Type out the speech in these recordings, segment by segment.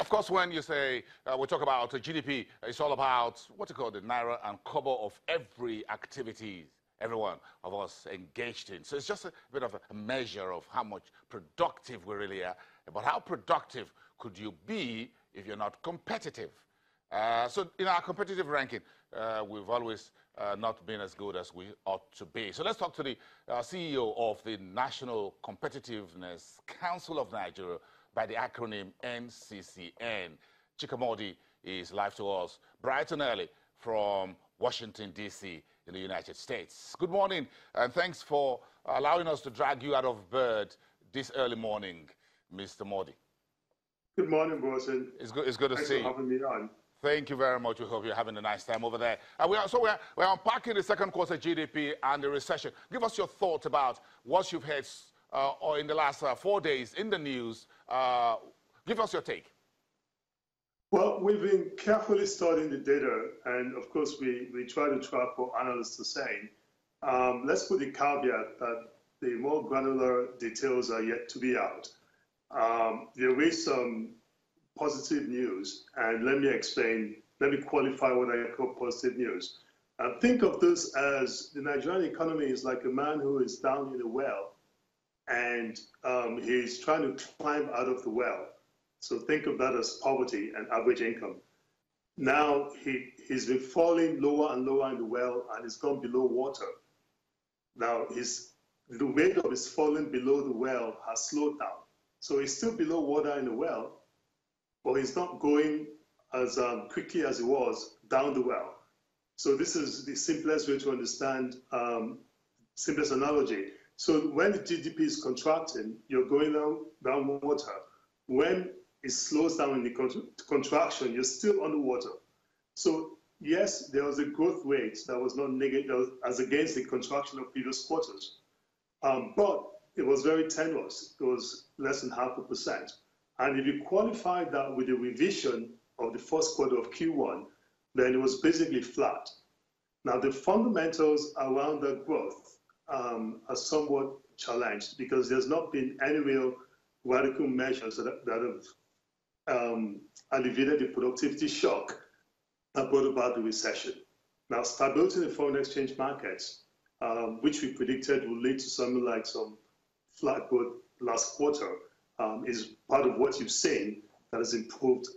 Of course, when you say we talk about GDP, it's all about what you call the naira and kobo of every activity every one of us engaged in. So it's just a bit of a measure of how much productive we really are. But how productive could you be if you're not competitive? So in our competitive ranking, we've always not been as good as we ought to be. So let's talk to the CEO of the National Competitiveness Council of Nigeria, by the acronym NCCN. Chikamodi is live to us bright and early from Washington, D.C. in the United States. Good morning, and thanks for allowing us to drag you out of bed this early morning, Mr. Modi. Good morning, Boston. It's good to see you. Thanks for having me on. Thank you very much. We hope you're having a nice time over there. We're unpacking the second quarter GDP and the recession. Give us your thoughts about what you've heard or in the last 4 days in the news. Give us your take. Well, we've been carefully studying the data, and of course, we try to track what analysts are saying. Let's put the caveat that the more granular details are yet to be out. There is some positive news, and let me qualify what I call positive news. Think of this as the Nigerian economy is like a man who is down in a well, and he's trying to climb out of the well. So think of that as poverty and average income. Now he's been falling lower and lower in the well, and he's gone below water. Now the rate of his falling below the well has slowed down. So he's still below water in the well, but he's not going as quickly as he was down the well. So this is the simplest way to understand, simplest analogy. So when the GDP is contracting, you're going down water. When it slows down in the contraction, you're still underwater. So yes, there was a growth rate that was not negative as against the contraction of previous quarters. But it was very tenuous. It was less than 0.5%. And if you qualify that with the revision of the first quarter of Q1, then it was basically flat. Now, the fundamentals around that growth are somewhat challenged because there's not been any real radical measures that have alleviated the productivity shock that brought about the recession. Now, stability in the foreign exchange markets, which we predicted would lead to something like some flat growth last quarter, is part of what you've seen that has improved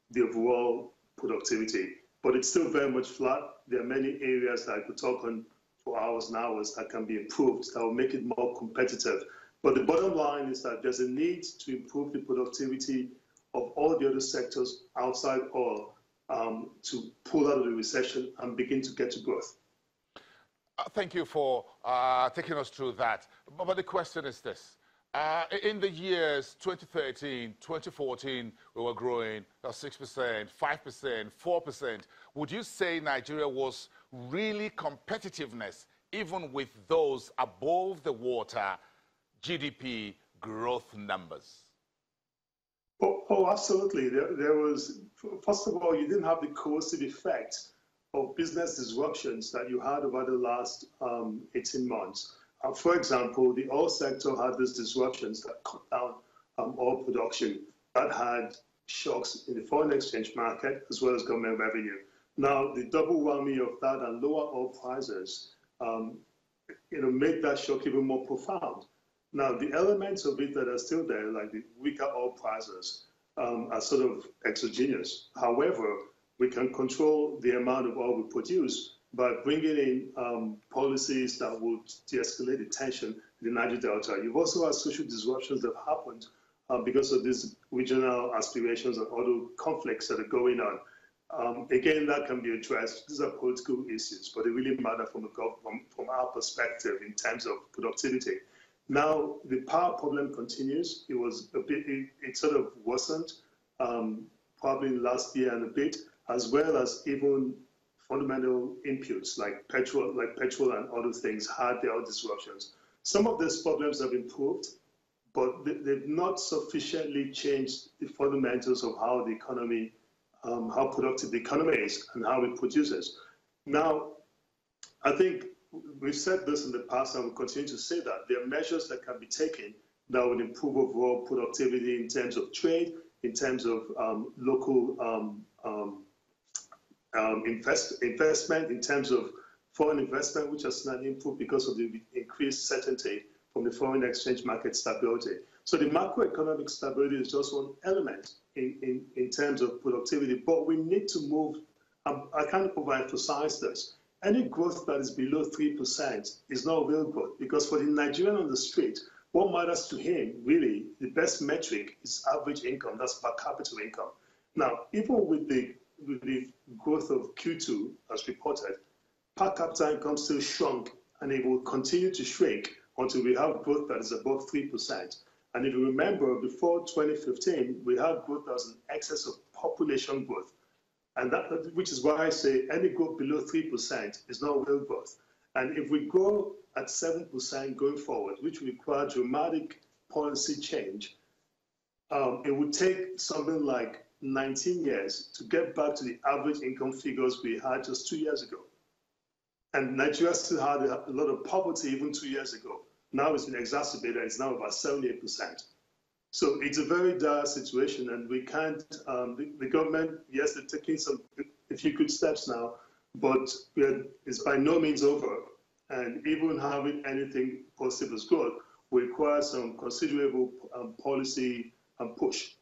the overall productivity. But it's still very much flat. There are many areas that I could talk on for hours and hours that can be improved that will make it more competitive. But the bottom line is that there's a need to improve the productivity of all the other sectors outside oil to pull out of the recession and begin to get to growth. Thank you for taking us through that. But the question is this. In the years 2013, 2014, we were growing 6%, 5%, 4%. Would you say Nigeria was really competitiveness, even with those above the water GDP growth numbers? Oh, absolutely. There was, first of all, you didn't have the coercive effect of business disruptions that you had over the last 18 months. For example, the oil sector had these disruptions that cut down oil production, that had shocks in the foreign exchange market as well as government revenue. Now, the double whammy of that and lower oil prices, made that shock even more profound. Now, the elements of it that are still there, like the weaker oil prices, are sort of exogenous. However, we can control the amount of oil we produce by bringing in policies that would de-escalate the tension in the Niger Delta. You've also had social disruptions that have happened because of these regional aspirations and other conflicts that are going on. Again, that can be addressed. These are political issues, but they really matter from our perspective in terms of productivity. Now, the power problem continues. It sort of worsened probably last year and a bit, as well as even fundamental inputs like petrol and other things had their own disruptions. Some of these problems have improved, but they've not sufficiently changed the fundamentals of how the economy, how productive the economy is and how it produces. Now, I think we've said this in the past and we'll continue to say that there are measures that can be taken that would improve overall productivity in terms of trade, in terms of local investment, in terms of foreign investment, which has not improved because of the increased certainty from the foreign exchange market stability. So the macroeconomic stability is just one element in terms of productivity, but we need to move. I kind of overemphasize this. Any growth that is below 3% is not real growth, because for the Nigerian on the street, what matters to him, really, the best metric is average income, that's per capita income. Now, even with the growth of Q2 as reported, per capita income still shrunk, and it will continue to shrink until we have growth that is above 3%. And if you remember, before 2015, we had growth that was in excess of population growth. And that, which is why I say any growth below 3% is not real growth. And if we grow at 7% going forward, which requires dramatic policy change, it would take something like 19 years to get back to the average income figures we had just 2 years ago. And Nigeria still had a lot of poverty even 2 years ago. Now it's been exacerbated, it's now about 78%. So it's a very dire situation, and we can't, the government, yes, they're taking a few good steps now, but it's by no means over. And even having anything positive as growth will require some considerable policy push.